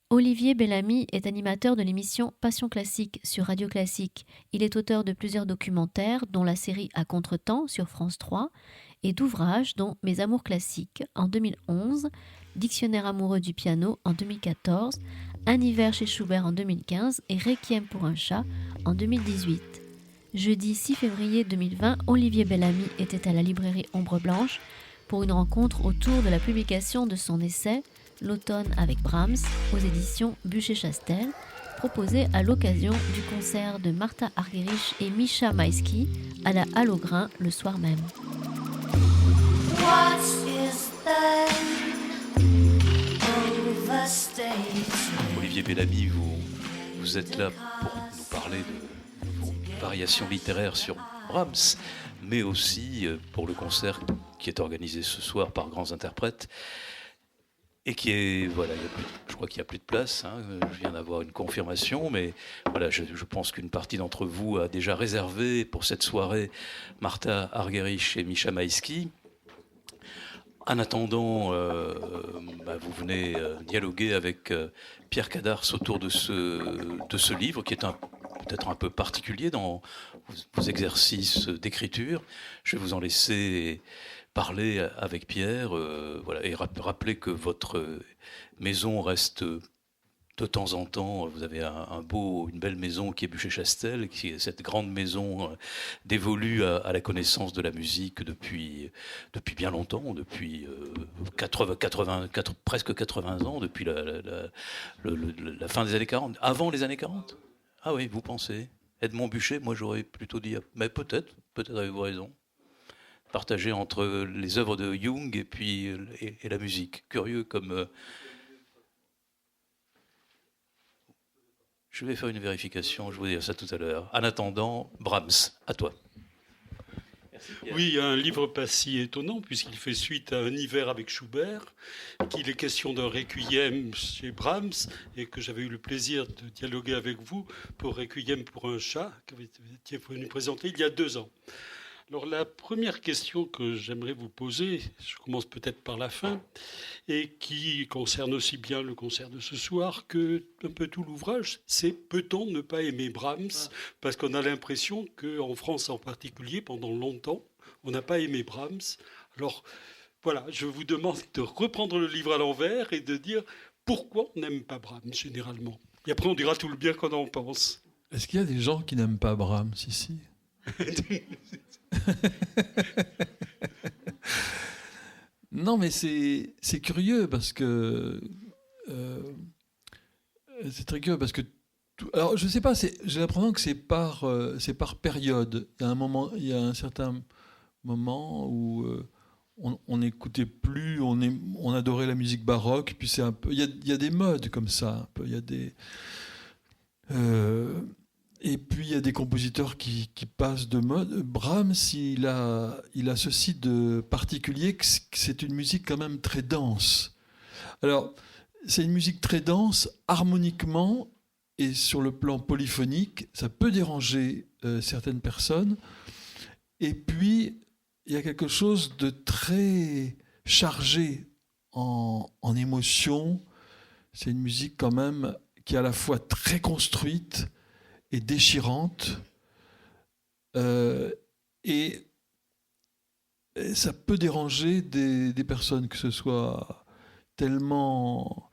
Olivier Bellamy est animateur de l'émission Passion classique sur Radio Classique. Il est auteur de plusieurs documentaires, dont la série À Contretemps sur France 3, et d'ouvrages dont Mes amours classiques en 2011, Dictionnaire amoureux du piano en 2014, Un hiver chez Schubert en 2015 et Requiem pour un chat en 2018. Jeudi 6 février 2020, Olivier Bellamy était à la librairie Ombre Blanche pour une rencontre autour de la publication de son essai L'automne avec Brahms aux éditions Bûcher-Chastel, proposé à l'occasion du concert de Martha Argerich et Misha Maïski à la Halle aux Grains le soir même. Olivier Bellamy, vous êtes là pour nous parler de vos variations littéraires sur Brahms, mais aussi pour le concert qui est organisé ce soir par grands interprètes. Et qui est, voilà, je crois qu'il n'y a plus de place, hein, je viens d'avoir une confirmation, mais voilà, je pense qu'une partie d'entre vous a déjà réservé pour cette soirée Martha Argerich et Misha Maïski. En attendant, vous venez dialoguer avec Pierre Cadars autour de ce livre, qui est peut-être un peu particulier dans vos exercices d'écriture. Je vais vous en laisser parler avec Pierre, et rappeler que votre maison reste de temps en temps, vous avez une belle maison qui est Bûcher-Chastel, qui est cette grande maison dévolue à la connaissance de la musique depuis bien longtemps, depuis presque 80 ans, depuis la fin des années 40, avant les années 40. Ah oui, vous pensez Edmond Bûcher, moi j'aurais plutôt dit, mais peut-être avez-vous raison. Partagé entre les œuvres de Jung et la musique. Curieux comme... Je vais faire une vérification, je vous dire ça tout à l'heure. En attendant, Brahms, à toi. Oui, un livre pas si étonnant, puisqu'il fait suite à Un hiver avec Schubert, qu'il est question d'un requiem chez Brahms, et que j'avais eu le plaisir de dialoguer avec vous pour Requiem pour un chat, que vous étiez venu présenter il y a 2 ans. Alors la première question que j'aimerais vous poser, je commence peut-être par la fin, et qui concerne aussi bien le concert de ce soir que un peu tout l'ouvrage, c'est peut-on ne pas aimer Brahms ? Parce qu'on a l'impression qu'en France en particulier, pendant longtemps, on n'a pas aimé Brahms. Alors voilà, je vous demande de reprendre le livre à l'envers et de dire pourquoi on n'aime pas Brahms généralement. Et après on dira tout le bien qu'on en pense. Est-ce qu'il y a des gens qui n'aiment pas Brahms ici ? Non, mais c'est curieux parce que c'est très curieux parce que alors je sais pas, j'ai l'impression que c'est par période. Il y a un certain moment où on n'écoutait plus, on adorait la musique baroque, puis c'est un peu, il y a des modes comme ça, un peu, il y a des et puis il y a des compositeurs qui passent de mode. Brahms, il a ceci de particulier que c'est une musique quand même très dense. Alors, c'est une musique très dense, harmoniquement et sur le plan polyphonique, ça peut déranger certaines personnes. Et puis, il y a quelque chose de très chargé en émotions. C'est une musique quand même qui est à la fois très construite et déchirante, et ça peut déranger des personnes, que ce soit tellement...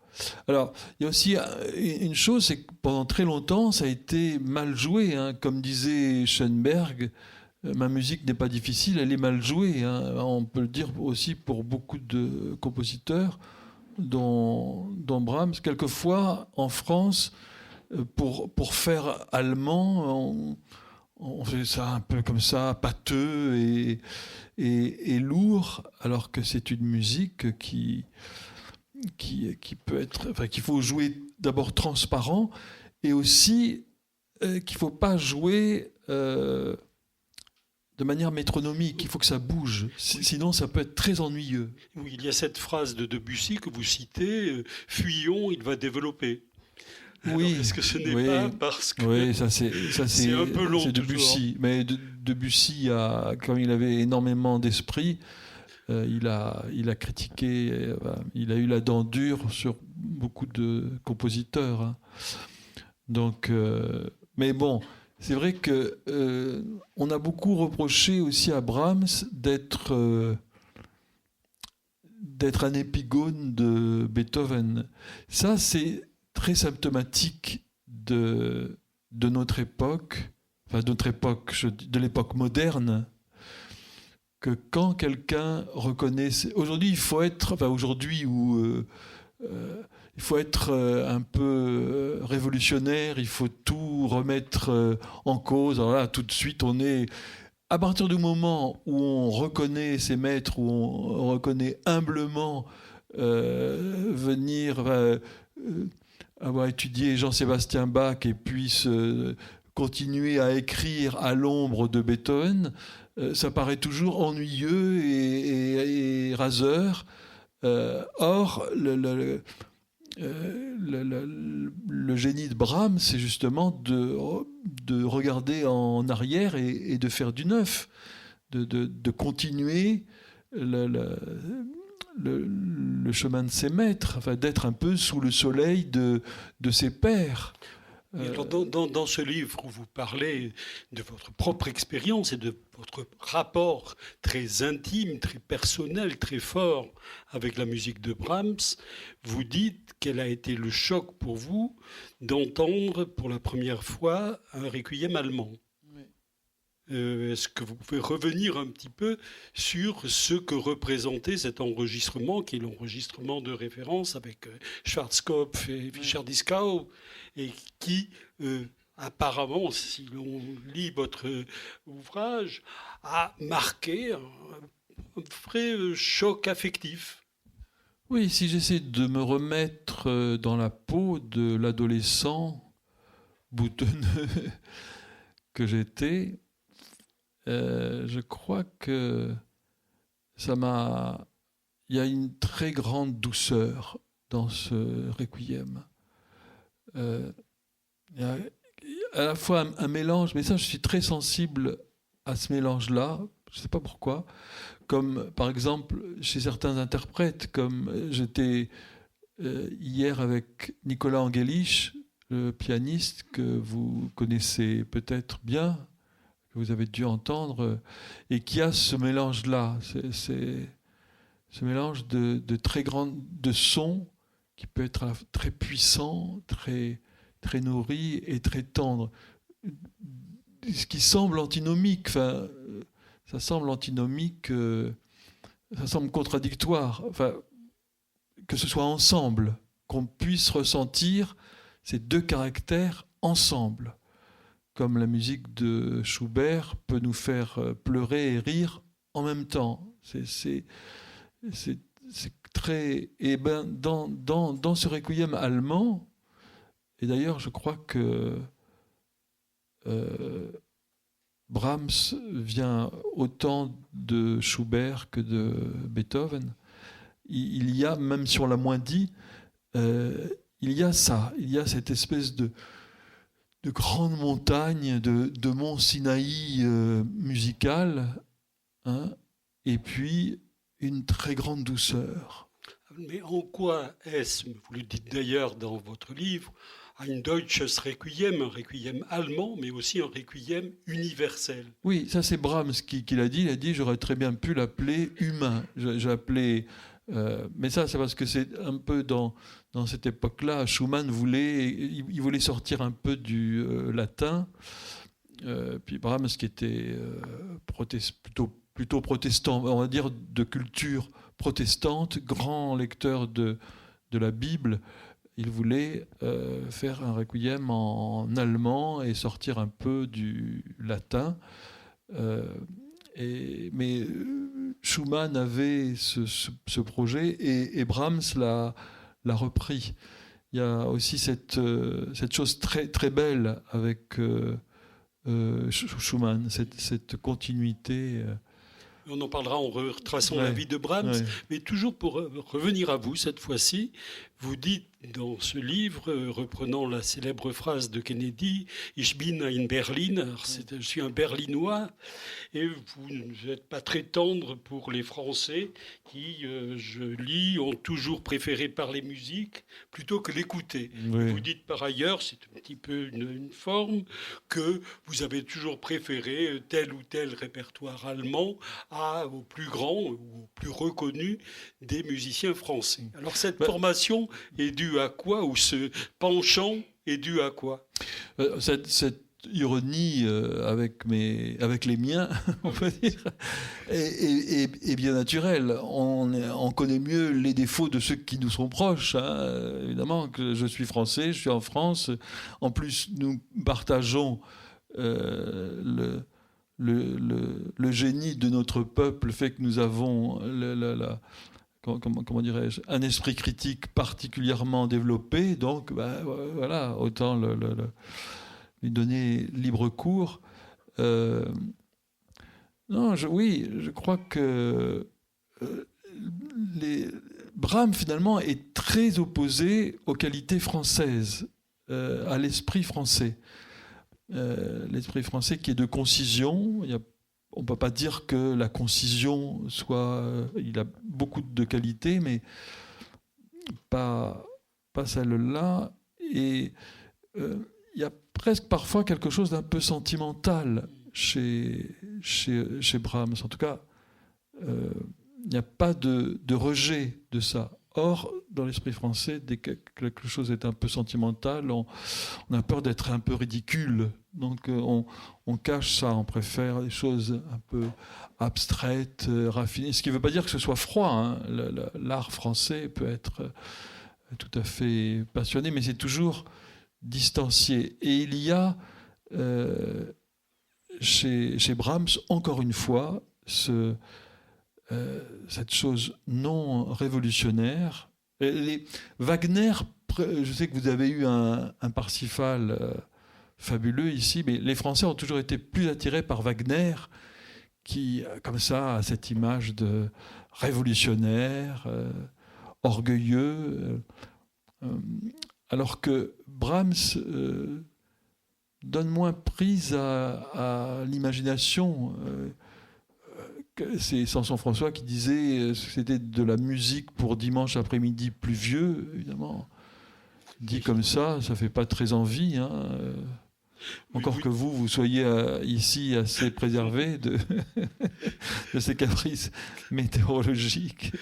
Alors, il y a aussi une chose, c'est que pendant très longtemps, ça a été mal joué, hein. Comme disait Schoenberg, ma musique n'est pas difficile, elle est mal jouée, hein. On peut le dire aussi pour beaucoup de compositeurs, dont Brahms. Quelquefois, en France, pour faire allemand, on fait ça un peu comme ça, pâteux et lourd, alors que c'est une musique qui peut être, enfin, qu'il faut jouer d'abord transparent, et aussi qu'il ne faut pas jouer de manière métronomique, il faut que ça bouge, sinon ça peut être très ennuyeux. Oui, il y a cette phrase de Debussy que vous citez, fuyons, il va développer. Oui. Alors, est-ce que ce n'est pas parce que oui, ça c'est un peu long, c'est Debussy, mais Debussy comme il avait énormément d'esprit, il a critiqué, il a eu la dent dure sur beaucoup de compositeurs. Hein. Donc, mais bon, c'est vrai que on a beaucoup reproché aussi à Brahms d'être un épigone de Beethoven. Ça, c'est très symptomatique de notre époque, enfin de notre époque, de l'époque moderne, que quand quelqu'un reconnaît... Aujourd'hui, il faut être... Enfin, aujourd'hui, où il faut être un peu révolutionnaire, il faut tout remettre en cause. Alors là, tout de suite, on est... À partir du moment où on reconnaît ses maîtres, où on reconnaît humblement venir avoir étudié Jean-Sébastien Bach et puis continuer à écrire à l'ombre de Beethoven, ça paraît toujours ennuyeux et raseur. Or, le génie de Brahms, c'est justement de regarder en arrière et de faire du neuf, de continuer le chemin de ses maîtres, enfin, d'être un peu sous le soleil de ses pairs. Alors dans ce livre où vous parlez de votre propre expérience et de votre rapport très intime, très personnel, très fort avec la musique de Brahms, vous dites quel a été le choc pour vous d'entendre pour la première fois un requiem allemand. Est-ce que vous pouvez revenir un petit peu sur ce que représentait cet enregistrement, qui est l'enregistrement de référence avec Schwarzkopf et Fischer-Dieskau, et qui, apparemment, si l'on lit votre ouvrage, a marqué un vrai choc affectif? Oui, si j'essaie de me remettre dans la peau de l'adolescent boutonneux que j'étais, je crois que il y a une très grande douceur dans ce requiem. Il y a à la fois un mélange, mais ça, je suis très sensible à ce mélange-là. Je ne sais pas pourquoi. Comme par exemple chez certains interprètes, comme j'étais hier avec Nicolas Angelich, le pianiste que vous connaissez peut-être bien, que vous avez dû entendre, et qui a ce mélange-là, c'est ce mélange de très de sons qui peut être très puissant, très nourri et très tendre. Ce qui semble antinomique, enfin, ça semble antinomique, ça semble contradictoire, enfin, que ce soit ensemble, qu'on puisse ressentir ces deux caractères ensemble. Comme la musique de Schubert peut nous faire pleurer et rire en même temps. C'est très... Et ben, dans ce requiem allemand, et d'ailleurs je crois que Brahms vient autant de Schubert que de Beethoven, il y a, même si on l'a moins dit, il y a cette espèce de grandes montagnes, de mont Sinaï musical, hein, et puis une très grande douceur. Mais en quoi est-ce, vous le dites d'ailleurs dans votre livre, ein deutsches Requiem, un requiem allemand, mais aussi un requiem universel? Oui, ça c'est Brahms qui l'a dit. Il a dit j'aurais très bien pu l'appeler humain. J'ai appelé... mais ça, c'est parce que c'est un peu dans cette époque-là, Schumann voulait sortir un peu du latin. Puis Brahms, qui était plutôt protestant, on va dire de culture protestante, grand lecteur de la Bible, il voulait faire un requiem en allemand et sortir un peu du latin. Mais Schumann avait ce projet et Brahms l'a repris. Il y a aussi cette chose très, très belle avec Schumann, cette continuité. On en parlera en retraçant la vie de Brahms, mais toujours pour revenir à vous cette fois-ci, vous dites dans ce livre, reprenant la célèbre phrase de Kennedy, « Ich bin ein Berliner », je suis un Berlinois, et vous n'êtes pas très tendre pour les Français qui, je lis, ont toujours préféré parler musique plutôt que l'écouter. Oui. Vous dites par ailleurs, c'est un petit peu une forme, que vous avez toujours préféré tel ou tel répertoire allemand au plus grand ou au plus reconnu des musiciens français. Alors cette formation est due à quoi, ou ce penchant est dû à quoi? Cette ironie avec les miens, on va dire, est bien naturelle. On connaît mieux les défauts de ceux qui nous sont proches. Hein. Évidemment que je suis français, je suis en France. En plus, nous partageons le génie de notre peuple, le fait que nous avons comment dirais-je, un esprit critique particulièrement développé. Donc, voilà, autant lui donner libre cours. Non, je crois que Brahms, finalement, est très opposé aux qualités françaises, à l'esprit français. L'esprit français qui est de concision. On ne peut pas dire que la concision soit... il a beaucoup de qualités, mais pas celle-là. Et il y a presque parfois quelque chose d'un peu sentimental chez Brahms. En tout cas, il n'y a pas de rejet de ça. Or, dans l'esprit français, dès que quelque chose est un peu sentimental, on a peur d'être un peu ridicule. Donc, on cache ça, on préfère des choses un peu abstraites, raffinées. Ce qui ne veut pas dire que ce soit froid. Hein. L'art français peut être tout à fait passionné, mais c'est toujours distancié. Et il y a chez Brahms, encore une fois, cette chose non révolutionnaire. Wagner, je sais que vous avez eu un Parsifal fabuleux ici, mais les Français ont toujours été plus attirés par Wagner, qui, comme ça, a cette image de révolutionnaire, orgueilleux, alors que Brahms donne moins prise à l'imagination. C'est Samson François qui disait que c'était de la musique pour dimanche après-midi pluvieux, évidemment. Dit comme ça fait pas très envie. Hein. Encore que vous soyez ici assez préservé de ces caprices météorologiques.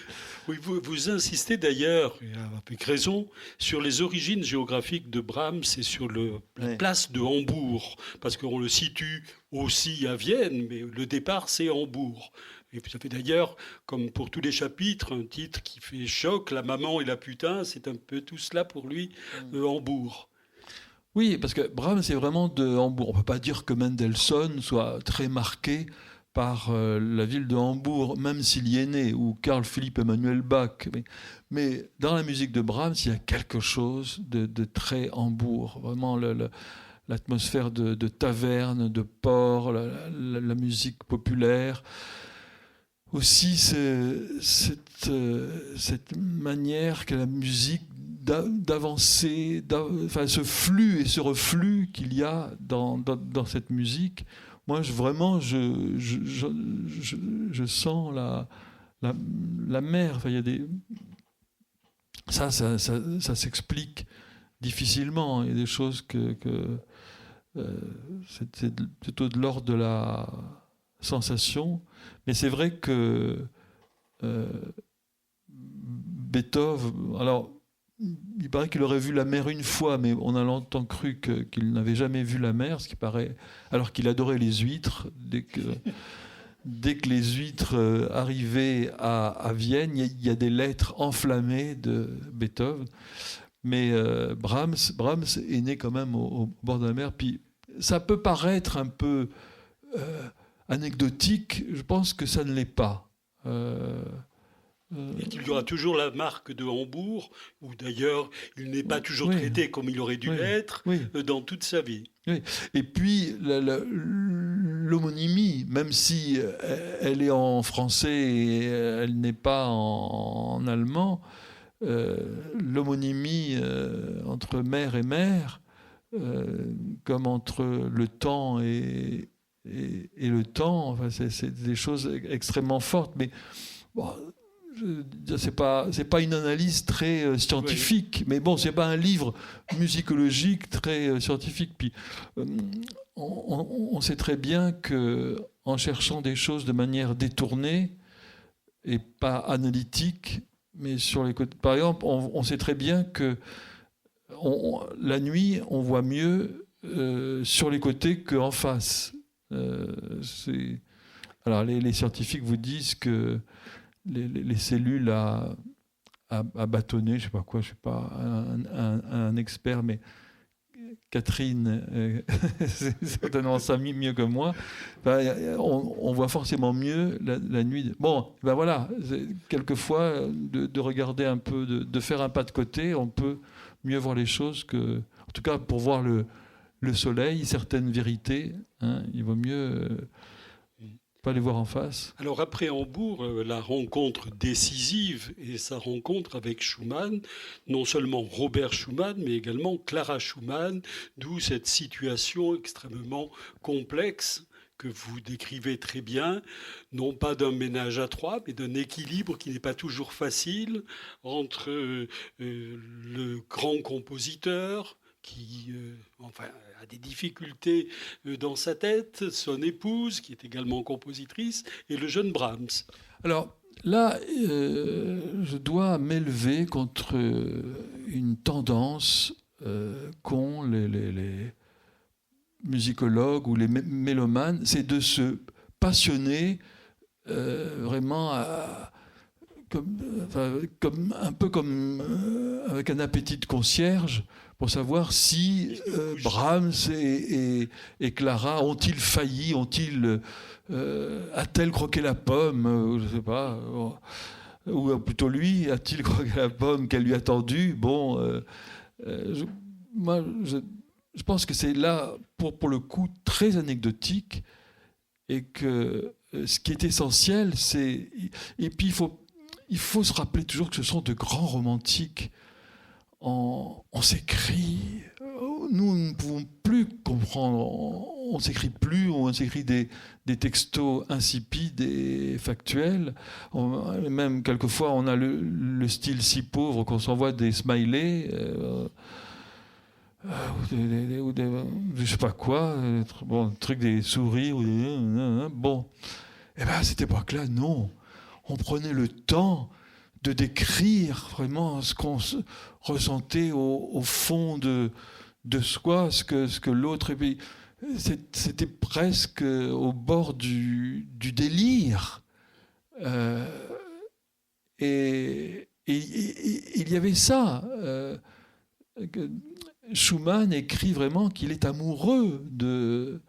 Oui, vous insistez d'ailleurs, avec raison, sur les origines géographiques de Brahms et sur la place de Hambourg, parce qu'on le situe aussi à Vienne, mais le départ, c'est Hambourg. Et puis ça fait d'ailleurs, comme pour tous les chapitres, un titre qui fait choc, La maman et la putain, c'est un peu tout cela pour lui, Hambourg. Oui, parce que Brahms, c'est vraiment de Hambourg. On ne peut pas dire que Mendelssohn soit très marqué par la ville de Hambourg, même s'il y est né, ou Carl Philipp Emanuel Bach. Mais dans la musique de Brahms, il y a quelque chose de très Hambourg. Vraiment l'atmosphère de taverne, de port, la musique populaire. Aussi, cette manière que la musique d'avancer, ce flux et ce reflux qu'il y a dans cette musique. Moi, vraiment, je sens la mer. Enfin, il y a des... Ça s'explique difficilement. Il y a des choses c'est plutôt de l'ordre de la sensation. Mais c'est vrai que Beethoven... Alors, il paraît qu'il aurait vu la mer une fois, mais on a longtemps cru qu'il n'avait jamais vu la mer, ce qui paraît, alors qu'il adorait les huîtres. Dès que les huîtres arrivaient à Vienne, il y a des lettres enflammées de Beethoven. Mais Brahms est né quand même au bord de la mer. Puis ça peut paraître un peu anecdotique. Je pense que ça ne l'est pas. Et qu'il y aura toujours la marque de Hambourg, où d'ailleurs il n'est pas toujours traité comme il aurait dû l'être dans toute sa vie. Oui. Et puis l'homonymie, même si elle est en français et elle n'est pas en allemand, l'homonymie entre mère et mère, comme entre le temps et le temps. Enfin, c'est des choses extrêmement fortes. Mais bon, c'est pas une analyse très scientifique. Oui. Mais bon, c'est pas un livre musicologique très scientifique. Puis on sait très bien que en cherchant des choses de manière détournée et pas analytique, mais sur les côtés. Par exemple, on sait très bien que la nuit, on voit mieux sur les côtés qu'en face. Alors, les scientifiques vous disent que les cellules à bâtonner, je sais pas quoi, je suis pas un expert, mais Catherine, c'est certainement ça mieux que moi. Ben, on voit forcément mieux la nuit. Bon, ben voilà, quelquefois, de regarder un peu, de faire un pas de côté, on peut mieux voir les choses que... En tout cas, pour voir le soleil, certaines vérités, hein, il vaut mieux pas les voir en face. Alors après Hambourg, la rencontre décisive et sa rencontre avec Schumann, non seulement Robert Schumann, mais également Clara Schumann, d'où cette situation extrêmement complexe que vous décrivez très bien, non pas d'un ménage à trois, mais d'un équilibre qui n'est pas toujours facile entre le grand compositeur, qui a des difficultés dans sa tête, son épouse, qui est également compositrice, et le jeune Brahms. Alors là, je dois m'élever contre une tendance qu'ont les musicologues ou les mélomanes, c'est de se passionner vraiment un peu comme avec un appétit de concierge, pour savoir si Brahms et Clara ont-ils failli, a-t-elle croqué la pomme, je ne sais pas, ou plutôt lui, a-t-il croqué la pomme qu'elle lui a tendue. Bon, moi, je pense que c'est là, pour le coup, très anecdotique, et que ce qui est essentiel, c'est... Et puis, il faut se rappeler toujours que ce sont de grands romantiques. On s'écrit, nous ne pouvons plus comprendre, on s'écrit plus, on s'écrit des textos insipides et factuels. Même quelquefois, on a le style si pauvre qu'on s'envoie des smileys, ou je sais pas quoi, bon, truc des sourires, bon. Et bien à cette époque-là, non. On prenait le temps de décrire vraiment ce qu'on ressentait au fond de soi, ce que l'autre... Et puis, c'était presque au bord du délire. Et il y avait ça. Schumann écrit vraiment qu'il est amoureux de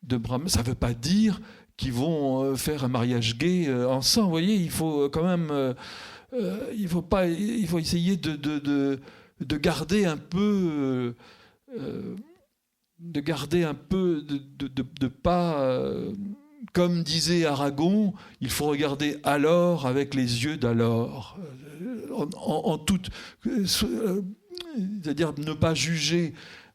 Brahms. Ça ne veut pas dire qu'ils vont faire un mariage gay ensemble. Vous voyez, il faut quand même... il faut essayer de garder un peu... de garder un peu... de pas... comme disait Aragon, il faut regarder alors avec les yeux d'alors. En toute... c'est-à-dire ne pas juger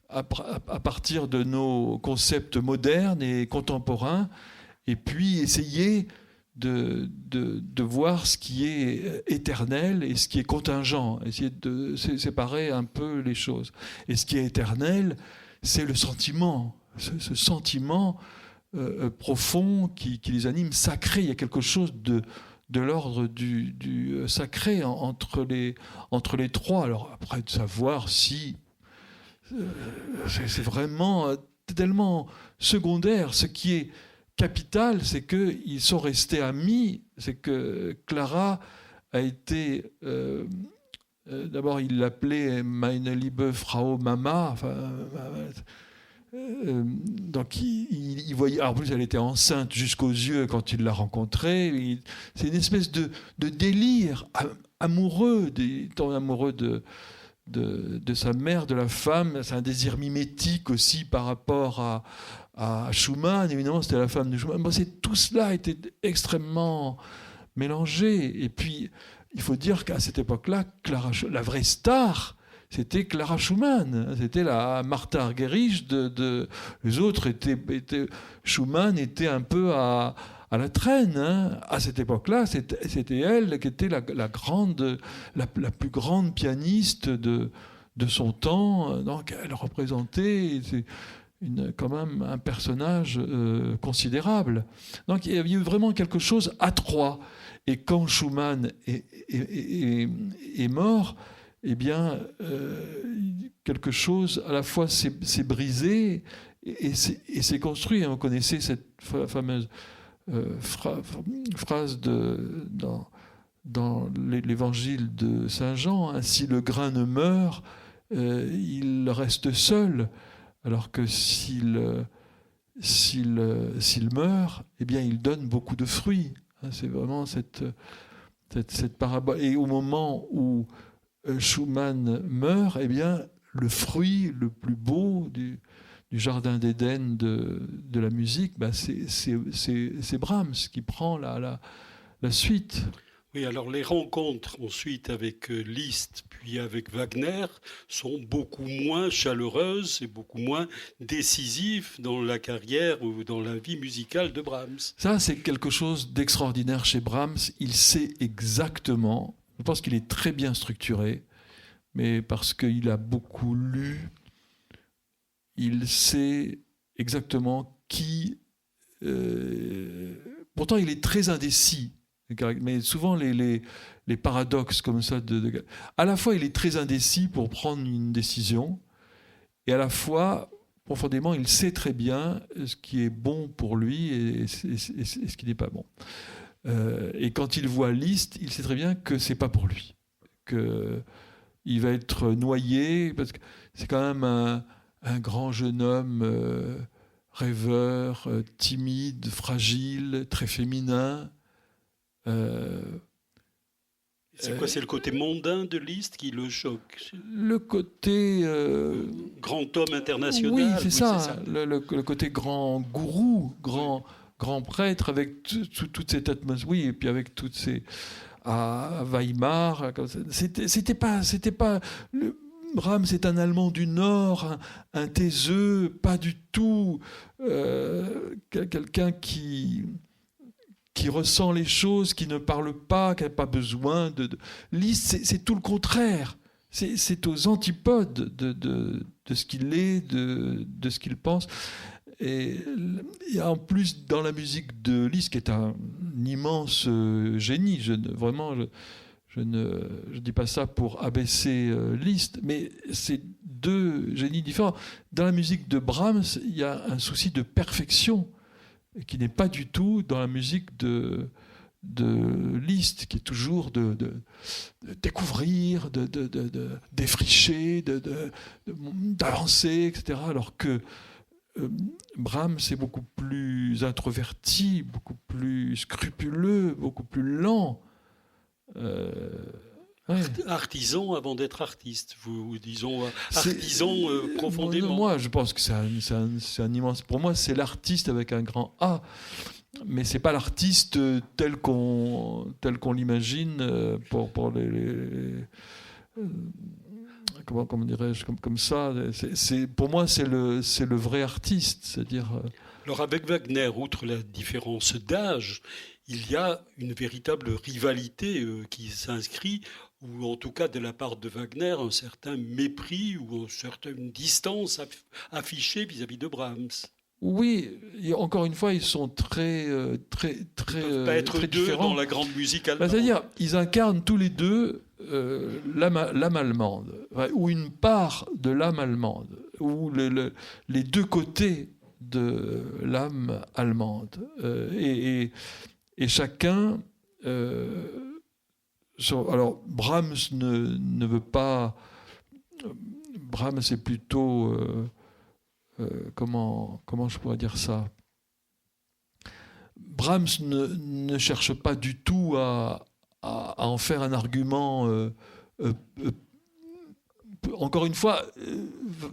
à partir de nos concepts modernes et contemporains, et puis essayer de voir ce qui est éternel et ce qui est contingent, essayer de séparer un peu les choses. Et ce qui est éternel, c'est le sentiment, ce sentiment profond qui les anime, sacré. Il y a quelque chose de l'ordre du sacré entre les trois. Alors après, de savoir si c'est vraiment tellement secondaire. Ce qui est capital, c'est qu'ils sont restés amis, c'est que Clara a été... d'abord, il l'appelait Meine liebe Frau Mama, enfin... donc il voyait, alors en plus elle était enceinte jusqu'aux yeux quand il l'a rencontrée. C'est une espèce de délire amoureux, tant amoureux de sa mère, de la femme. C'est un désir mimétique aussi par rapport à Schumann. Évidemment, c'était la femme de Schumann. Bon, tout cela était extrêmement mélangé. Et puis il faut dire qu'à cette époque-là, la vraie star, c'était Clara Schumann. C'était la Martha Argerich. Les autres Schumann était un peu à la traîne. Hein. À cette époque-là, c'était elle qui était la plus grande pianiste de son temps. Donc, elle représentait quand même un personnage considérable. Donc, il y a eu vraiment quelque chose à trois. Et quand Schumann est mort, eh bien, quelque chose à la fois s'est brisé et s'est construit. On connaissait cette fameuse phrase dans l'évangile de Saint Jean, hein, si le grain ne meurt, il reste seul, alors que s'il meurt, eh bien, il donne beaucoup de fruits. Hein, c'est vraiment cette parabole. Et au moment où Schumann meurt, eh bien, le fruit le plus beau du jardin d'Éden de la musique, c'est Brahms qui prend la suite. Oui, alors les rencontres ensuite avec Liszt puis avec Wagner sont beaucoup moins chaleureuses et beaucoup moins décisives dans la carrière ou dans la vie musicale de Brahms. Ça, c'est quelque chose d'extraordinaire chez Brahms. Il sait exactement, je pense qu'il est très bien structuré, mais parce qu'il a beaucoup lu, il sait exactement qui... Pourtant, il est très indécis. Mais souvent, les paradoxes comme ça, à la fois, il est très indécis pour prendre une décision, et à la fois, profondément, il sait très bien ce qui est bon pour lui et ce qui n'est pas bon. Et quand il voit Liszt, il sait très bien que c'est pas pour lui, qu'il va être noyé, parce que c'est quand même un grand jeune homme rêveur, timide, fragile, très féminin. C'est quoi? C'est le côté mondain de Liszt qui le choque? Le côté... grand homme international. Oui, c'est ça. Le côté grand gourou, grand prêtre, avec toute cette atmosphère. Oui, et puis avec toutes ces... À Weimar, c'était pas Brahms est un Allemand du Nord, un taiseux, pas du tout quelqu'un qui ressent les choses, qui ne parle pas, qui n'a pas besoin de... Liszt, c'est tout le contraire. C'est aux antipodes de ce qu'il est, de ce qu'il pense. Et en plus, dans la musique de Liszt, qui est un immense génie, je ne dis pas ça pour abaisser Liszt, mais c'est deux génies différents. Dans la musique de Brahms, il y a un souci de perfection qui n'est pas du tout dans la musique de Liszt, qui est toujours de découvrir, de défricher, d'avancer, etc. Alors que Brahms est beaucoup plus introverti, beaucoup plus scrupuleux, beaucoup plus lent. Ouais. Artisan avant d'être artiste, disons artisan profondément. Moi, je pense que c'est un immense. Pour moi, c'est l'artiste avec un grand A, mais c'est pas l'artiste tel qu'on l'imagine pour les comment dirais-je comme ça. Pour moi, c'est le vrai artiste, c'est-à-dire. Alors avec Wagner, outre la différence d'âge, il y a une véritable rivalité qui s'inscrit, ou en tout cas de la part de Wagner, un certain mépris ou une certaine distance affichée vis-à-vis de Brahms. Oui, encore une fois, ils sont très ils peuvent pas être très deux différents dans la grande musique allemande. C'est-à-dire, ils incarnent tous les deux l'âme allemande, ou une part de l'âme allemande, ou les deux côtés de l'âme allemande. Et chacun... alors, Brahms ne veut pas... Brahms est plutôt... comment je pourrais dire ça? Brahms ne cherche pas du tout à en faire un argument. Encore une fois,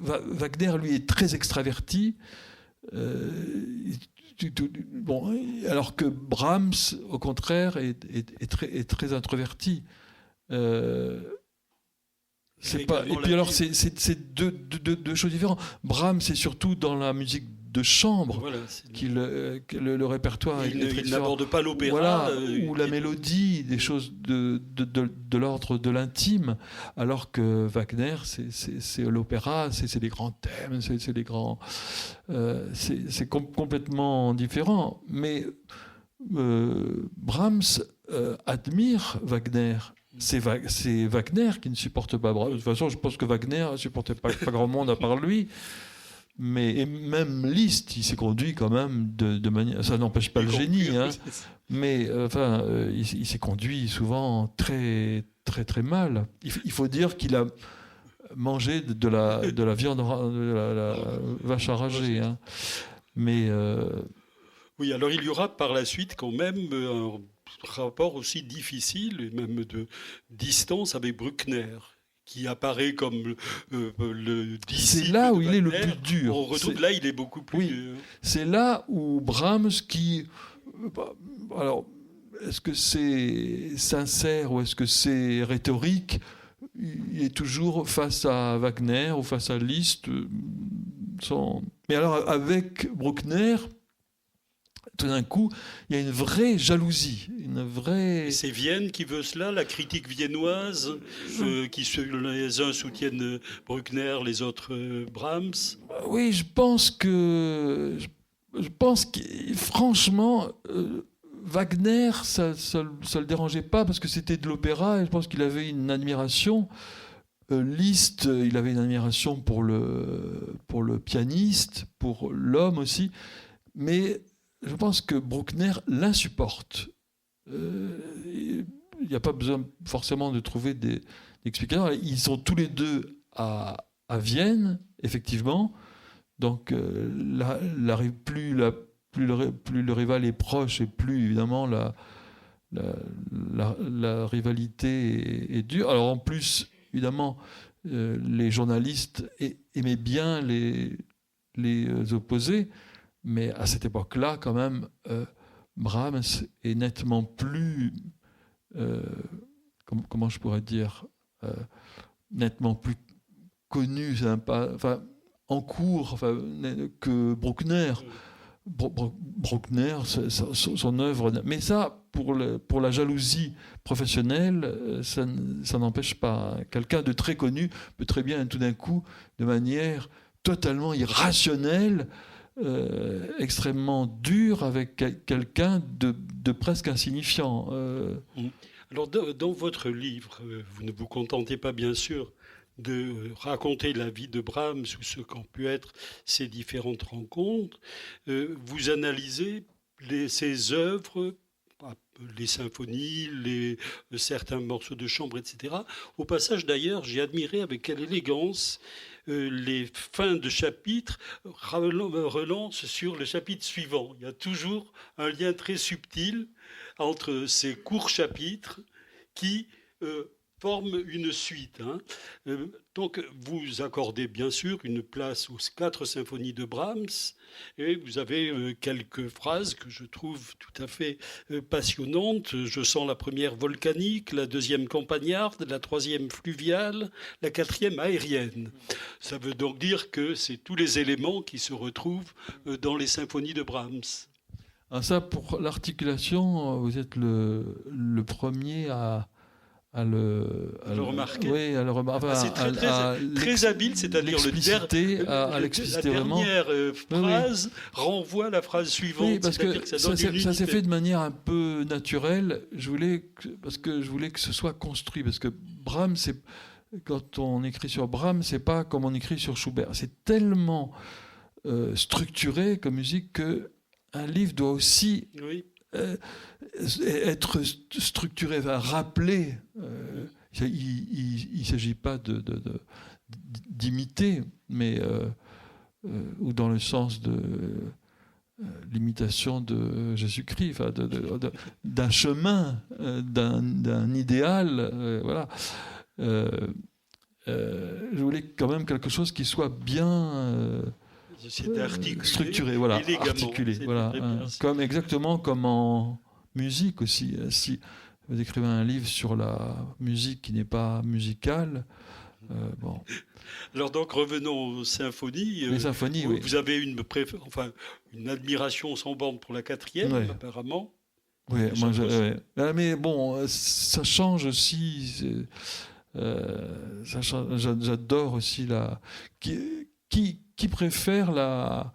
Wagner, lui, est très extraverti. Alors que Brahms, au contraire, est très introverti. C'est pas. Et puis alors, c'est deux choses différentes. Brahms, c'est surtout dans la musique de chambre voilà, le répertoire. Il n'aborde pas l'opéra. Voilà, ou la mélodie, des choses de l'ordre de l'intime, alors que Wagner, c'est l'opéra, c'est les grands thèmes, c'est les grands. C'est complètement différent. Mais Brahms admire Wagner. C'est Wagner qui ne supporte pas Brahms. De toute façon, je pense que Wagner ne supportait pas grand monde à part lui. Et même Liszt, il s'est conduit quand même de manière. Ça n'empêche pas le génie, hein, mais il s'est conduit souvent très, très, très mal. Il faut dire qu'il a mangé de la viande, de la vache enragée. Hein. Mais. Oui, alors il y aura par la suite quand même un rapport aussi difficile, et même de distance avec Bruckner, qui apparaît comme le disciple. C'est là où il est le plus dur. On retrouve là, il est beaucoup plus. Oui, c'est là où Brahms, alors, est-ce que c'est sincère ou est-ce que c'est rhétorique, il est toujours face à Wagner ou face à Liszt. Mais alors, avec Bruckner, tout d'un coup, il y a une vraie jalousie, Et c'est Vienne qui veut cela, la critique viennoise, les uns soutiennent Bruckner, les autres Brahms. Oui, je pense que franchement, Wagner, ça le dérangeait pas parce que c'était de l'opéra et je pense qu'il avait une admiration. Liszt, il avait une admiration pour le pianiste, pour l'homme aussi, mais je pense que Bruckner l'insupporte. Il n'y a pas besoin forcément de trouver des explications. Ils sont tous les deux à Vienne, effectivement. Donc, plus le rival est proche et plus, évidemment, la rivalité est dure. Alors, en plus, évidemment, les journalistes aimaient bien les opposés. Mais à cette époque-là, quand même, Brahms est nettement plus, comment je pourrais dire, nettement plus connu, en cours, que Bruckner. Bruckner, son œuvre. Mais ça, pour la jalousie professionnelle, ça n'empêche pas. Quelqu'un de très connu peut très bien, tout d'un coup, de manière totalement irrationnelle, extrêmement dur avec quelqu'un de presque insignifiant. Alors, dans votre livre, vous ne vous contentez pas, bien sûr, de raconter la vie de Brahms ou ce qu'ont pu être ses différentes rencontres. Vous analysez ses œuvres, les symphonies, certains morceaux de chambre, etc. Au passage, d'ailleurs, j'ai admiré avec quelle élégance les fins de chapitre relancent sur le chapitre suivant. Il y a toujours un lien très subtil entre ces courts chapitres qui forment une suite. Donc vous accordez bien sûr une place aux 4 symphonies de Brahms et vous avez quelques phrases que je trouve tout à fait passionnantes. Je sens la première volcanique, la deuxième campagnarde, la troisième fluviale, la quatrième aérienne. Ça veut donc dire que c'est tous les éléments qui se retrouvent dans les symphonies de Brahms. Ça, pour l'articulation, vous êtes le premier à le remarquer. Oui, à le remarquer. C'est très habile, c'est-à-dire à l'expliciter vraiment. La dernière phrase renvoie à la phrase suivante. Oui, parce que ça s'est fait de manière un peu naturelle. Parce que je voulais que ce soit construit. Parce que Brahms, quand on écrit sur Brahms, c'est pas comme on écrit sur Schubert. C'est tellement structuré comme musique qu'un livre doit aussi... Oui. Être structuré, rappeler. Il ne s'agit pas d'imiter, mais ou dans le sens de l'imitation de Jésus-Christ, d'un chemin, d'un idéal. Voilà. Je voulais quand même quelque chose qui soit bien... structuré, voilà, articulé, voilà, exactement comme en musique aussi. vous écrivez un livre sur la musique qui n'est pas musicale. Bon. Alors donc revenons aux symphonies. Les symphonies, oui. Vous avez une admiration sans borne pour la 4e, Ouais. apparemment. Oui, mais bon, ça change aussi. J'adore aussi la. Qui préfère la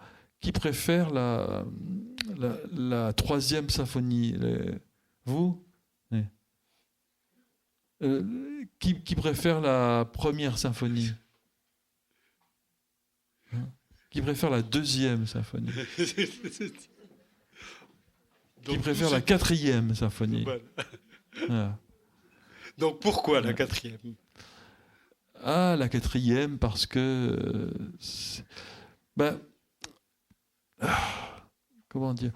3e symphonie? Vous? Oui. Qui préfère la première symphonie? Qui préfère la 2e symphonie? Qui préfère la 4e symphonie? Voilà. Donc pourquoi la 4e? La 4e parce que comment dire?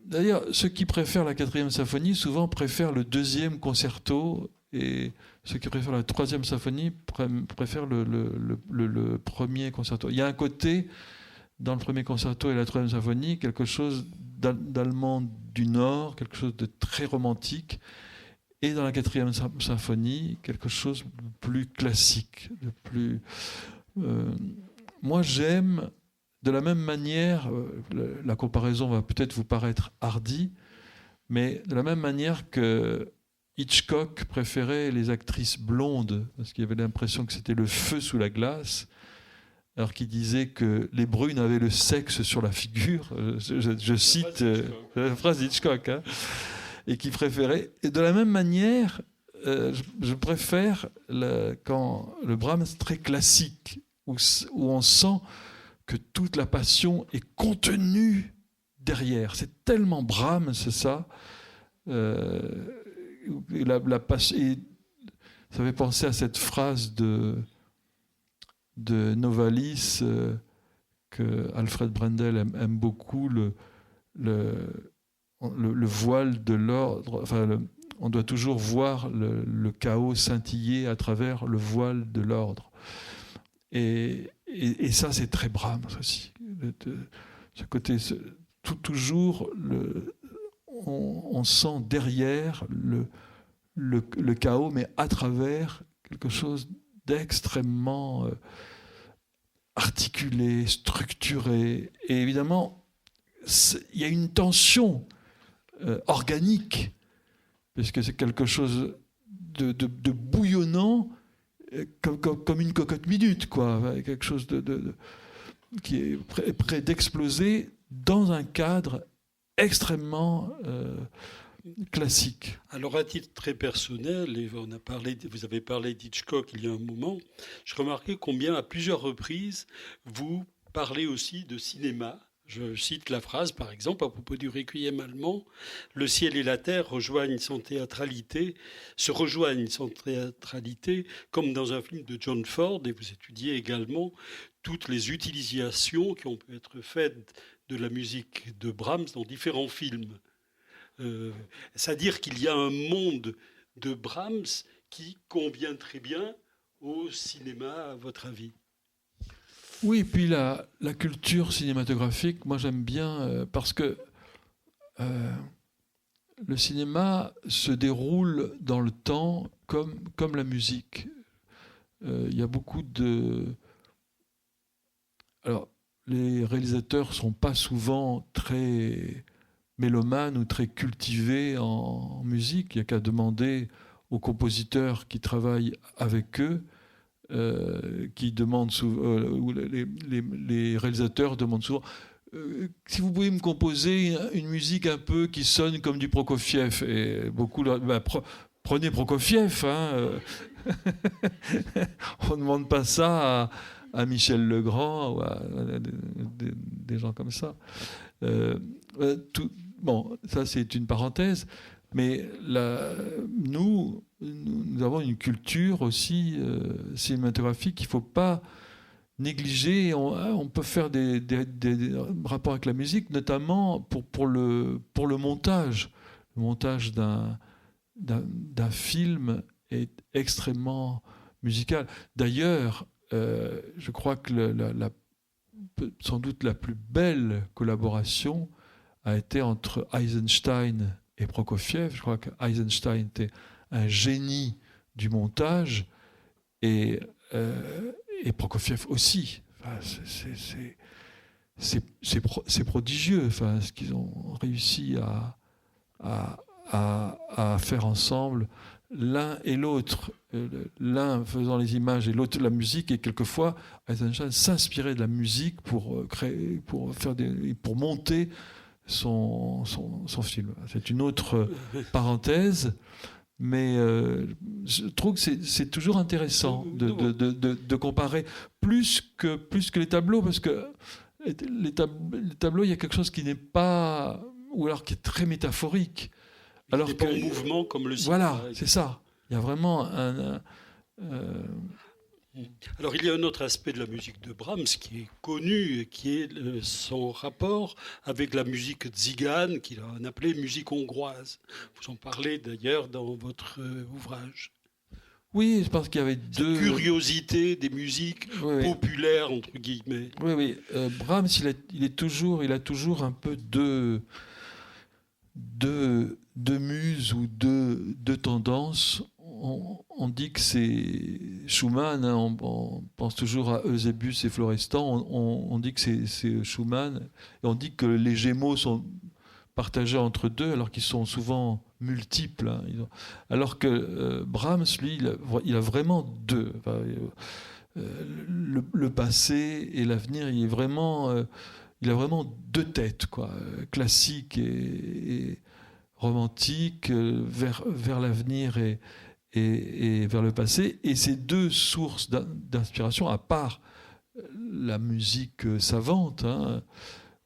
D'ailleurs, ceux qui préfèrent la 4e symphonie souvent préfèrent le 2e concerto, et ceux qui préfèrent la 3e symphonie préfèrent le premier concerto. Il y a un côté dans le premier concerto et la 3e symphonie, quelque chose d'allemand du Nord, quelque chose de très romantique, et dans la 4e symphonie, quelque chose de plus classique, de plus. Moi, j'aime. De la même manière, la comparaison va peut-être vous paraître hardie, mais de la même manière que Hitchcock préférait les actrices blondes, parce qu'il avait l'impression que c'était le feu sous la glace, alors qu'il disait que les brunes avaient le sexe sur la figure, je cite la phrase d'Hitchcock, hein, et qui préférait. Et de la même manière, je préfère quand le Brahms très classique, où on sent que toute la passion est contenue derrière. C'est tellement Brahms, c'est ça. Et ça fait penser à cette phrase de Novalis que Alfred Brendel aime beaucoup, le voile de l'ordre. Enfin, on doit toujours voir le chaos scintiller à travers le voile de l'ordre. Et ça, c'est très Brahms aussi. Ce côté, toujours, on sent derrière le chaos, mais à travers quelque chose d'extrêmement articulé, structuré. Et évidemment, il y a une tension organique, puisque c'est quelque chose de bouillonnant, comme une cocotte minute, quoi, quelque chose qui est prêt d'exploser dans un cadre extrêmement classique. Alors à titre très personnel, et vous avez parlé d'Hitchcock il y a un moment, je remarquais combien à plusieurs reprises vous parlez aussi de cinéma. Je cite la phrase, par exemple, à propos du Requiem allemand, « Le ciel et la terre se rejoignent sans théâtralité, comme dans un film de John Ford », et vous étudiez également toutes les utilisations qui ont pu être faites de la musique de Brahms dans différents films. C'est-à-dire qu'il y a un monde de Brahms qui convient très bien au cinéma, à votre avis? Oui, puis la culture cinématographique, moi j'aime bien parce que le cinéma se déroule dans le temps comme la musique. Il y a beaucoup de... Alors, les réalisateurs ne sont pas souvent très mélomanes ou très cultivés en musique. Il n'y a qu'à demander aux compositeurs qui travaillent avec eux, qui demandent souvent, où les réalisateurs demandent souvent si vous pouvez me composer une musique un peu qui sonne comme du Prokofiev. Et beaucoup prenez Prokofiev, hein. On ne demande pas ça à Michel Legrand ou à des gens comme ça. Bon, ça c'est une parenthèse, mais nous avons une culture aussi cinématographique qu'il ne faut pas négliger. On peut faire des rapports avec la musique, notamment pour le montage. Le montage d'un film est extrêmement musical. D'ailleurs, je crois que sans doute la plus belle collaboration a été entre Eisenstein et Prokofiev. Je crois qu'Eisenstein était un génie du montage et Prokofiev aussi. Enfin, c'est prodigieux, enfin, ce qu'ils ont réussi à faire ensemble, l'un et l'autre, l'un faisant les images et l'autre la musique, et quelquefois Eisenstein s'inspirait de la musique pour créer, pour monter son film. C'est une autre parenthèse, mais je trouve que c'est toujours intéressant de comparer plus que les tableaux, parce que les tableaux, il y a quelque chose qui n'est pas, ou alors qui est très métaphorique. Alors que en mouvement comme le cinéma. Voilà, c'est ça. Il y a vraiment Alors il y a un autre aspect de la musique de Brahms qui est connu, qui est son rapport avec la musique tzigane, qu'il a appelée musique hongroise. Vous en parlez d'ailleurs dans votre ouvrage. Oui, je pense qu'il y avait deux curiosités des musiques populaires entre guillemets. Oui. Brahms, il a toujours un peu deux muses ou deux tendances. On dit que c'est Schumann, hein, on pense toujours à Eusebius et Florestan, on dit que c'est Schumann, et on dit que les Gémeaux sont partagés entre deux, alors qu'ils sont souvent multiples. Hein. Alors que Brahms, lui, il a vraiment deux. Enfin, le passé et l'avenir, il a vraiment deux têtes, quoi, classique et romantique, vers l'avenir et vers le passé. Et ces deux sources d'inspiration, à part la musique savante, hein,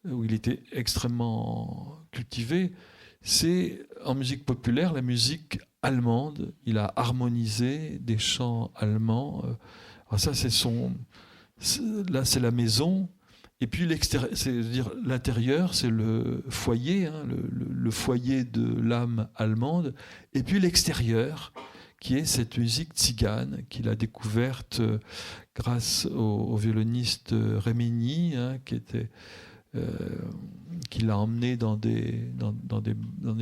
où il était extrêmement cultivé, c'est en musique populaire la musique allemande. Il a harmonisé des chants allemands. Alors ça, là, c'est la maison. Et puis c'est-à-dire l'intérieur, c'est le foyer, hein, le foyer de l'âme allemande. Et puis l'extérieur, qui est cette musique tzigane qu'il a découverte grâce au violoniste Rémini, hein, qui l'a emmené dans des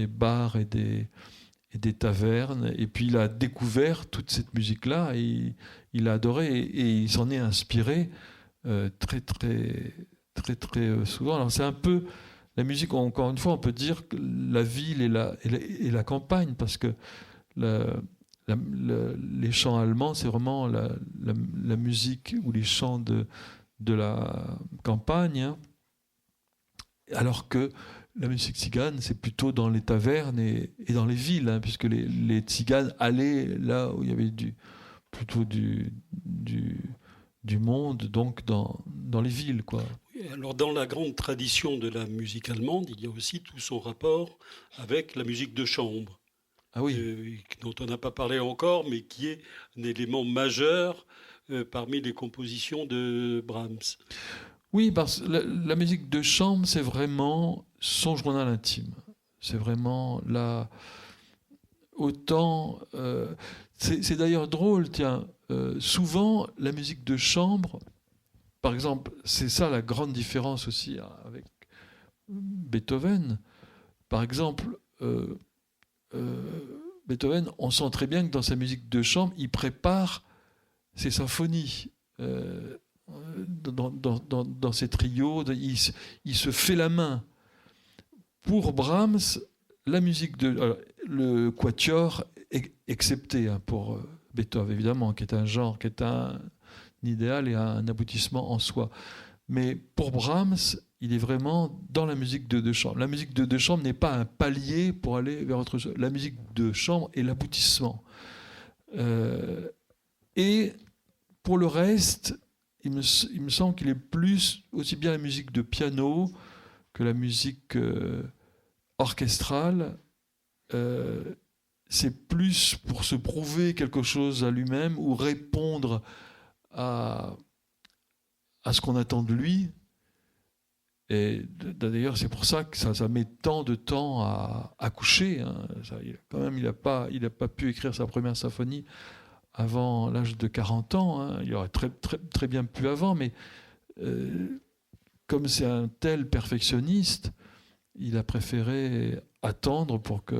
bars et des tavernes. Et puis il a découvert toute cette musique-là et il a adoré et il s'en est inspiré très souvent. Alors c'est un peu la musique, encore une fois, on peut dire que la ville et la campagne, parce que les chants allemands, c'est vraiment la musique ou les chants de la campagne, hein, alors que la musique tzigane, c'est plutôt dans les tavernes et dans les villes, hein, puisque les tziganes allaient là où il y avait plutôt du monde, donc dans les villes, quoi. Alors dans la grande tradition de la musique allemande, il y a aussi tout son rapport avec la musique de chambre. Ah oui. Dont on n'a pas parlé encore, mais qui est un élément majeur parmi les compositions de Brahms. Oui, parce que la musique de chambre, c'est vraiment son journal intime. C'est vraiment là. Autant. C'est d'ailleurs drôle, tiens. Souvent, la musique de chambre, par exemple, c'est ça la grande différence aussi avec Beethoven. Par exemple, Beethoven, on sent très bien que dans sa musique de chambre, il prépare ses symphonies. Dans ses trios, il se fait la main. Pour Brahms, la musique le quatuor excepté, hein, pour Beethoven évidemment, qui est un genre, qui est un idéal et un aboutissement en soi. Mais pour Brahms, il est vraiment dans la musique de chambre. La musique de chambre n'est pas un palier pour aller vers autre chose. La musique de chambre est l'aboutissement. Et pour le reste, il me semble qu'il est plus aussi bien la musique de piano que la musique orchestrale. C'est plus pour se prouver quelque chose à lui-même ou répondre à ce qu'on attend de lui. Et d'ailleurs, c'est pour ça que ça met tant de temps à accoucher. Hein. Quand même, il n'a pas pu écrire sa première symphonie avant l'âge de 40 ans. Hein. Il aurait très, très, très bien pu avant, mais comme c'est un tel perfectionniste, il a préféré attendre pour que...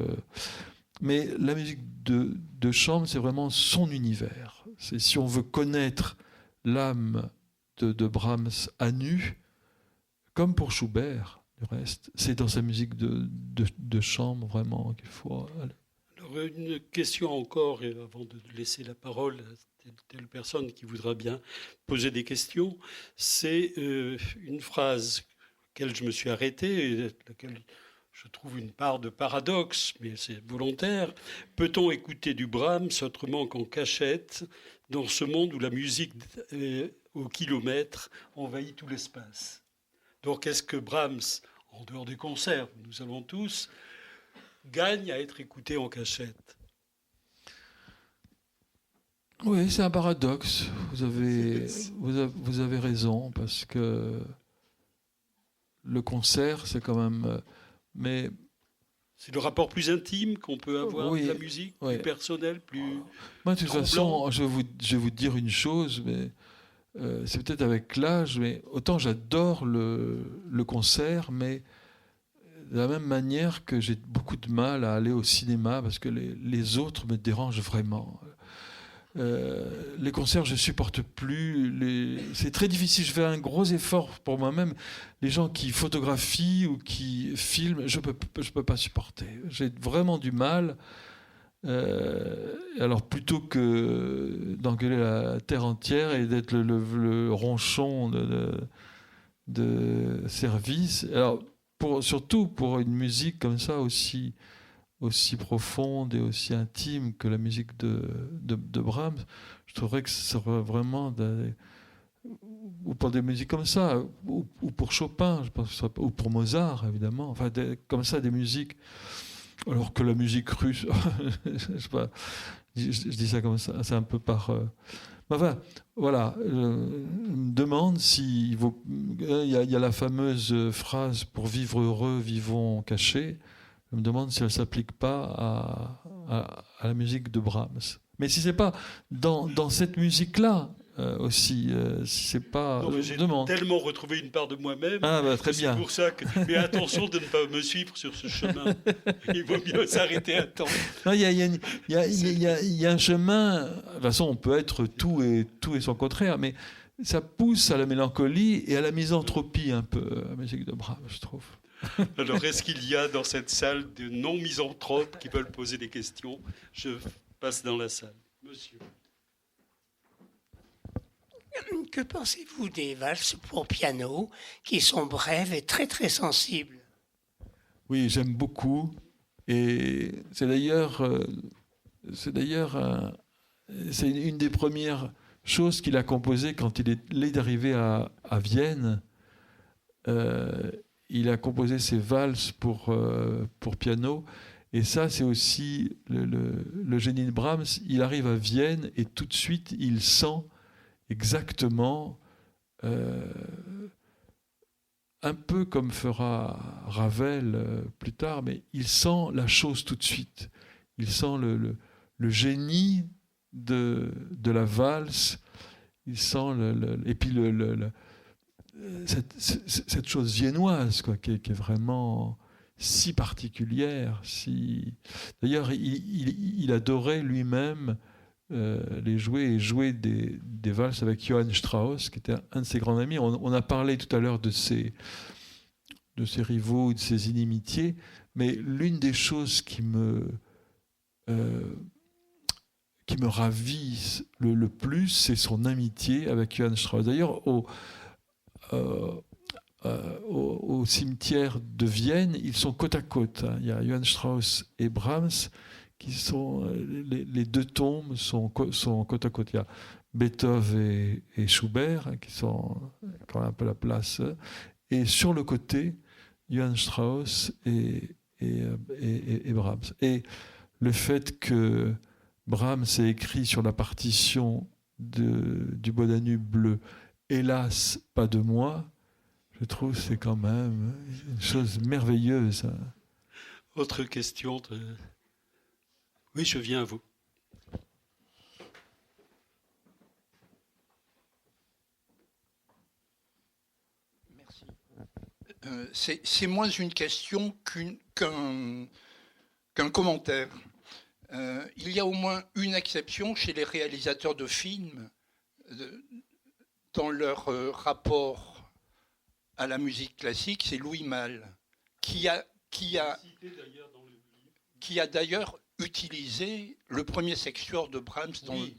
Mais la musique de chambre, c'est vraiment son univers. C'est, si on veut connaître l'âme de Brahms à nu, comme pour Schubert, du reste, c'est dans sa musique de chambre vraiment qu'il faut aller. Alors, une question encore, et avant de laisser la parole à telle personne qui voudra bien poser des questions, c'est une phrase à laquelle je me suis arrêté, et laquelle je trouve une part de paradoxe, mais c'est volontaire. Peut-on écouter du Brahms autrement qu'en cachette, dans ce monde où la musique au kilomètre envahit tout l'espace? Donc est-ce que Brahms, en dehors des concerts, nous allons tous, gagne à être écouté en cachette? Oui, c'est un paradoxe. Vous avez raison, parce que le concert, c'est quand même... Mais c'est le rapport plus intime qu'on peut avoir oui, de la musique, oui. plus personnel, plus... Moi, de toute troublant. façon, je vais vous dire une chose, mais c'est peut-être avec l'âge, mais autant j'adore le concert, mais de la même manière que j'ai beaucoup de mal à aller au cinéma, parce que les autres me dérangent vraiment. Les concerts, je supporte plus. C'est très difficile. Je fais un gros effort pour moi-même. Les gens qui photographient ou qui filment, je peux pas supporter. J'ai vraiment du mal. Alors plutôt que d'engueuler la terre entière et d'être le ronchon de service. Alors surtout pour une musique comme ça aussi profonde et aussi intime que la musique de Brahms, je trouverais que ce serait vraiment ou pour des musiques comme ça, ou pour Chopin, je pense, ou pour Mozart évidemment, enfin comme ça des musiques, alors que la musique russe, je sais pas, je dis ça comme ça, c'est un peu par... Enfin, voilà, je me demande s'il vaut... Il y a la fameuse phrase « Pour vivre heureux, vivons cachés ». Je me demande si elle ne s'applique pas à la musique de Brahms. Mais si ce n'est pas dans cette musique-là aussi, si c'est pas... Non, j'ai tellement retrouvé une part de moi-même. Ah bah, très bien. C'est pour ça que... Mais attention de ne pas me suivre sur ce chemin. Il vaut mieux s'arrêter à temps. Non, il y a un chemin... De toute façon, on peut être tout et son contraire, mais ça pousse à la mélancolie et à la misanthropie un peu, la musique de Brahms, je trouve. Alors, est-ce qu'il y a dans cette salle de non-misanthropes qui veulent poser des questions? Je passe dans la salle. Monsieur. Que pensez-vous des valses pour piano qui sont brèves et très très sensibles? Oui, j'aime beaucoup. Et c'est d'ailleurs une des premières choses qu'il a composées quand il est arrivé à Vienne. Il a composé ses valses pour piano. Et ça, c'est aussi le génie de Brahms. Il arrive à Vienne et tout de suite, il sent exactement, un peu comme fera Ravel plus tard, mais il sent la chose tout de suite. Il sent le génie de la valse. Il sent et puis cette chose viennoise, quoi, qui est vraiment si particulière. D'ailleurs, il adorait lui-même les jouer et jouer des valses avec Johann Strauss, qui était un de ses grands amis. On a parlé tout à l'heure de ses rivaux, de ses inimitiés, mais l'une des choses qui me ravit le plus, c'est son amitié avec Johann Strauss. D'ailleurs, au cimetière de Vienne, ils sont côte à côte. Il y a Johann Strauss et Brahms, qui sont les deux tombes sont côte à côte. Il y a Beethoven et Schubert qui sont quand même un peu la place, et sur le côté, Johann Strauss et Brahms. Et le fait que Brahms ait écrit sur la partition du Beau Danube bleu « Hélas, pas de moi », je trouve que c'est quand même une chose merveilleuse. Autre question Oui, je viens à vous. Merci. C'est moins une question qu'un commentaire. Il y a au moins une exception chez les réalisateurs de films dans leur rapport à la musique classique, c'est Louis Malle, qui a d'ailleurs utilisé le premier sextuor de Brahms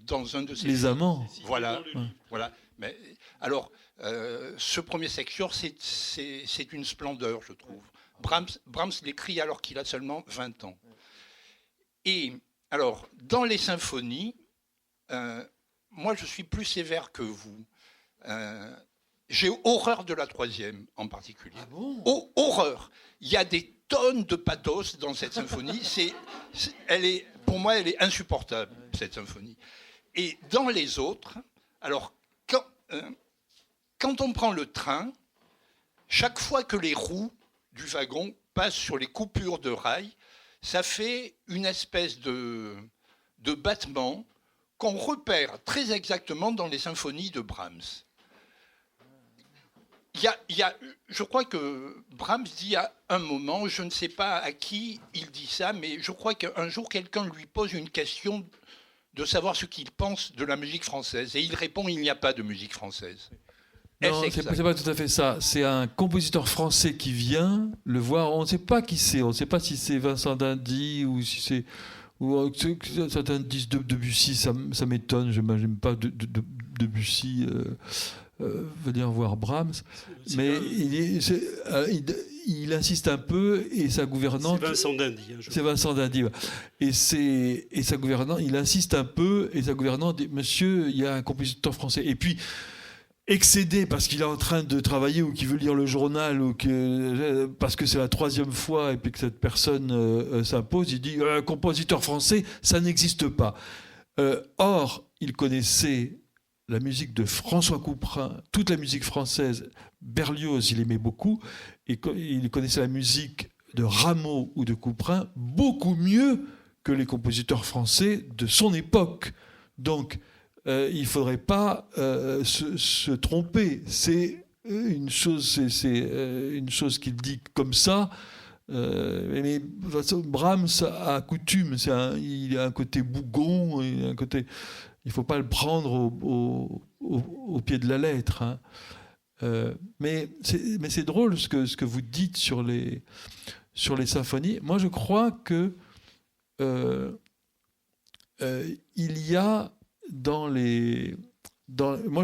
dans un de ses Les films. Amants. Voilà. Mais, alors, ce premier sextuor, c'est une splendeur, je trouve. Brahms l'écrit alors qu'il a seulement 20 ans. Et alors, dans les symphonies, moi, je suis plus sévère que vous. J'ai horreur de la troisième, en particulier. Ah bon ? Horreur. Il y a des tonnes de pathos dans cette symphonie. Pour moi, elle est insupportable, cette symphonie. Et dans les autres, alors, quand on prend le train, chaque fois que les roues du wagon passent sur les coupures de rails, ça fait une espèce de battement qu'on repère très exactement dans les symphonies de Brahms. Je crois que Brahms dit à un moment, je ne sais pas à qui il dit ça, mais je crois qu'un jour quelqu'un lui pose une question de savoir ce qu'il pense de la musique française. Et il répond, il n'y a pas de musique française. Non, c'est pas tout à fait ça. C'est un compositeur français qui vient le voir. On ne sait pas qui c'est. On ne sait pas si c'est Vincent d'Indy ou si c'est... certains disent Debussy, ça m'étonne. Je n'aime pas Debussy venir voir Brahms. Mais il insiste un peu et sa gouvernante... C'est Vincent d'Indy. C'est Vincent d'Indy. Et sa gouvernante, il insiste un peu et sa gouvernante dit « Monsieur, il y a un compositeur français. » Et puis... excédé parce qu'il est en train de travailler ou qu'il veut lire le journal ou parce que c'est la troisième fois et puis que cette personne s'impose, il dit compositeur français, ça n'existe pas. Or, il connaissait la musique de François Couperin, toute la musique française. Berlioz, il aimait beaucoup, et il connaissait la musique de Rameau ou de Couperin beaucoup mieux que les compositeurs français de son époque. Donc, il ne faudrait pas se tromper. C'est une chose qu'il dit comme ça. Mais de toute façon, Brahms a coutume. Il a un côté bougon. Il ne faut pas le prendre au pied de la lettre. Hein. Mais c'est drôle ce que vous dites sur les symphonies. Moi, je crois que il y a moi,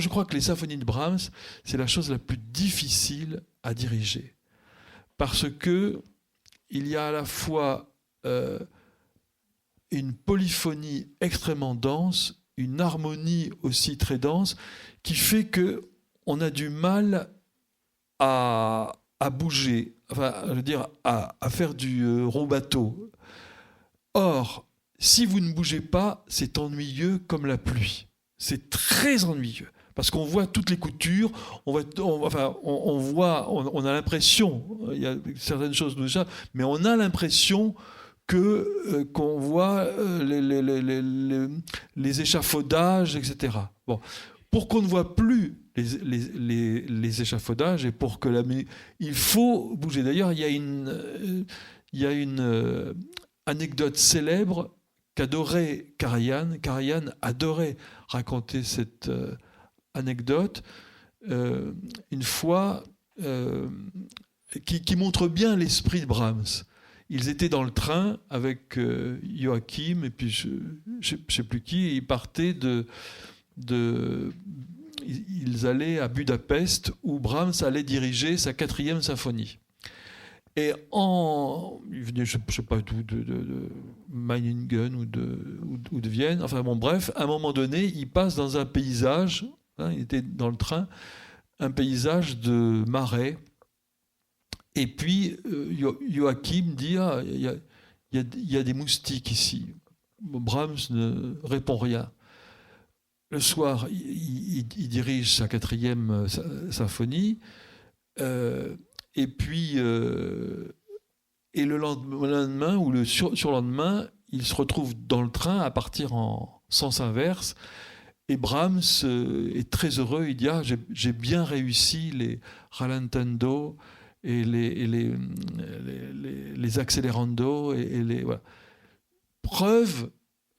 je crois que les symphonies de Brahms, c'est la chose la plus difficile à diriger. Parce que il y a à la fois une polyphonie extrêmement dense, une harmonie aussi très dense, qui fait qu'on a du mal à bouger, enfin, je veux dire, à faire du rond bateau. Or, si vous ne bougez pas, c'est ennuyeux comme la pluie. C'est très ennuyeux. Parce qu'on voit toutes les coutures, on a l'impression, il y a certaines choses déjà, mais on a l'impression qu'on voit les échafaudages, etc. Bon. Pour qu'on ne voit plus les échafaudages et pour que il faut bouger. D'ailleurs, il y a une anecdote célèbre qu'adorait Karajan. Karajan adorait raconter cette anecdote. Une fois, qui montre bien l'esprit de Brahms. Ils étaient dans le train avec Joachim et puis je ne sais plus qui, et ils partaient ils allaient à Budapest où Brahms allait diriger sa 4e symphonie. Et il venait, je ne sais pas d'où, de Meiningen ou de Vienne. Enfin bon, bref, à un moment donné, il passe dans un paysage, il était dans le train, un paysage de marais. Et puis, Joachim dit, il y a des moustiques ici. Brahms ne répond rien. Le soir, il dirige sa 4e symphonie. Et puis, et le lendemain ou le surlendemain, il se retrouve dans le train à partir en sens inverse. Et Brahms est très heureux. Il dit j'ai bien réussi les rallentando et les accélérando voilà. Preuve,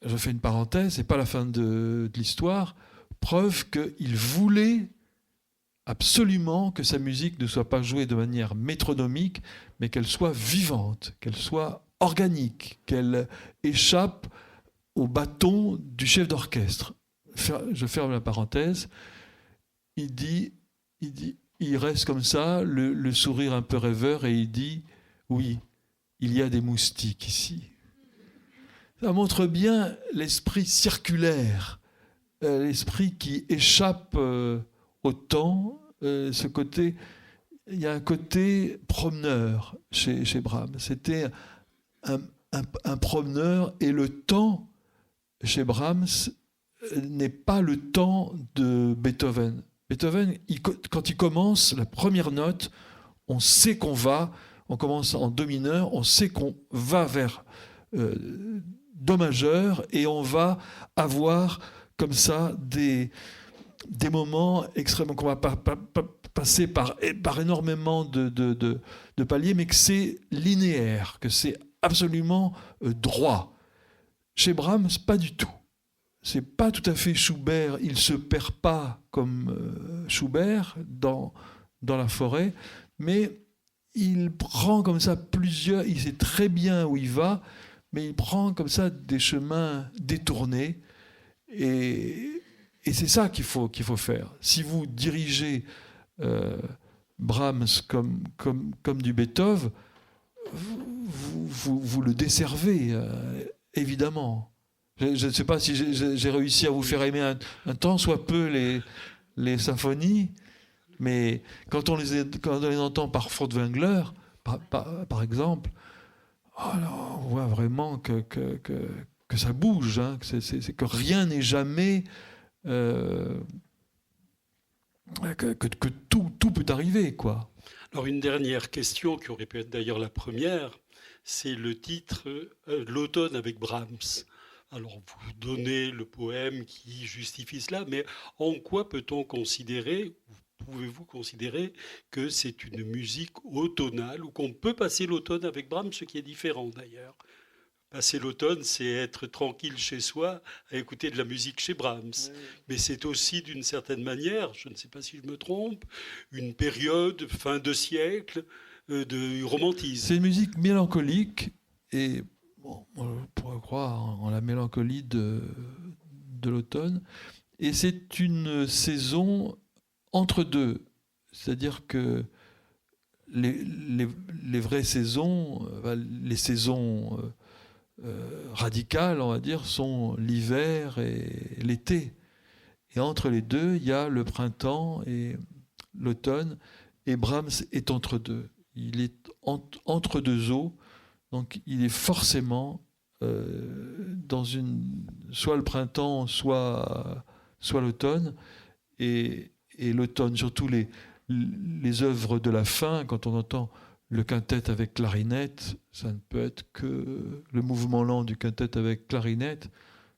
je fais une parenthèse, c'est pas la fin de l'histoire, preuve qu'il voulait absolument que sa musique ne soit pas jouée de manière métronomique, mais qu'elle soit vivante, qu'elle soit organique, qu'elle échappe au bâton du chef d'orchestre. Je ferme la parenthèse. Il reste comme ça, le sourire un peu rêveur, et il dit « Oui, il y a des moustiques ici ». Ça montre bien l'esprit circulaire, l'esprit qui échappe au temps. Ce côté, il y a un côté promeneur chez Brahms. C'était un promeneur, et le temps chez Brahms n'est pas le temps de Beethoven. Beethoven, quand il commence la première note, on sait on commence en do mineur, on sait qu'on va vers do majeur, et on va avoir comme ça des moments extrêmement, qu'on va passer par énormément de paliers, mais que c'est linéaire, que c'est absolument droit. Chez Brahms, pas du tout. C'est pas tout à fait Schubert, il se perd pas comme Schubert dans la forêt, mais il prend comme ça il sait très bien où il va, mais il prend comme ça des chemins détournés, et c'est ça qu'il faut faire. Si vous dirigez Brahms comme du Beethoven, vous le desservez, évidemment. Je ne sais pas si j'ai réussi à vous faire aimer un tant soit peu les symphonies, mais quand on les entend par Furtwängler, par exemple, alors on voit vraiment que ça bouge, hein, que rien n'est jamais... que tout peut arriver, quoi. Alors une dernière question, qui aurait pu être d'ailleurs la première, c'est le titre « L'automne avec Brahms ». Alors vous donnez le poème qui justifie cela, mais en quoi peut-on considérer, pouvez-vous considérer que c'est une musique automnale, ou qu'on peut passer l'automne avec Brahms, ce qui est différent d'ailleurs? Passer l'automne, c'est être tranquille chez soi à écouter de la musique chez Brahms. Oui. Mais c'est aussi, d'une certaine manière, je ne sais pas si je me trompe, une période, fin de siècle, de romantisme. C'est une musique mélancolique, et bon, on pourrait croire en la mélancolie de l'automne. Et c'est une saison entre deux. C'est-à-dire que les vraies saisons, les saisons... radicales, on va dire, sont l'hiver et l'été. Et entre les deux, il y a le printemps et l'automne, et Brahms est entre deux. Il est entre deux eaux, donc il est forcément dans soit le printemps, soit l'automne, et l'automne, surtout les œuvres de la fin, quand on entend le quintet avec clarinette, ça ne peut être que le mouvement lent du quintet avec clarinette,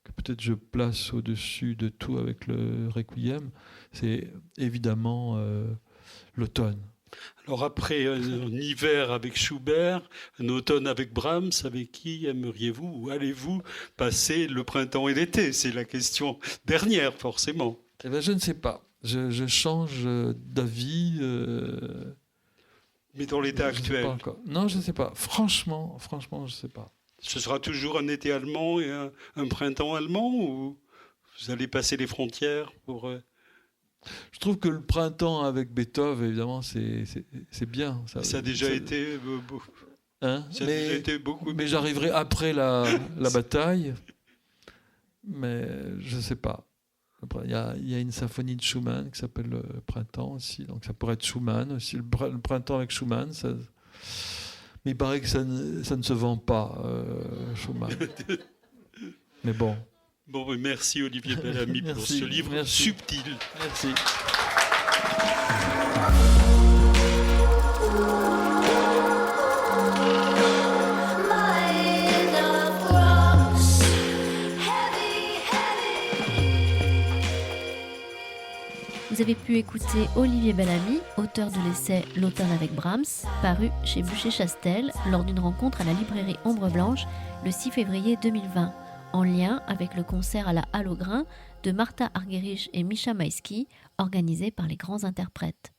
que peut-être je place au-dessus de tout avec le requiem. C'est évidemment l'automne. Alors après un hiver avec Schubert, un automne avec Brahms, avec qui aimeriez-vous ou allez-vous passer le printemps et l'été? C'est la question dernière, forcément. Eh bien, je ne sais pas. Je change d'avis... Mais dans l'état actuel? Non, je ne sais pas. Franchement, je ne sais pas. Ce sera toujours un été allemand et un printemps allemand, ou vous allez passer les frontières pour... Je trouve que le printemps avec Beethoven, évidemment, c'est bien. Ça a déjà été... déjà été beaucoup... Mais j'arriverai après la bataille. Mais je ne sais pas. Il y a une symphonie de Schumann qui s'appelle le Printemps aussi, donc ça pourrait être Schumann aussi, le Printemps avec Schumann. Mais il paraît que ça ne se vend pas, Schumann. Mais bon. Bon, merci Olivier Bellamy pour ce livre subtil. Merci. Vous avez pu écouter Olivier Bellamy, auteur de l'essai L'automne avec Brahms, paru chez Bûcher-Chastel lors d'une rencontre à la librairie Ombre Blanche le 6 février 2020, en lien avec le concert à la Halle au Grain de Martha Argerich et Misha Maïski, organisé par les grands interprètes.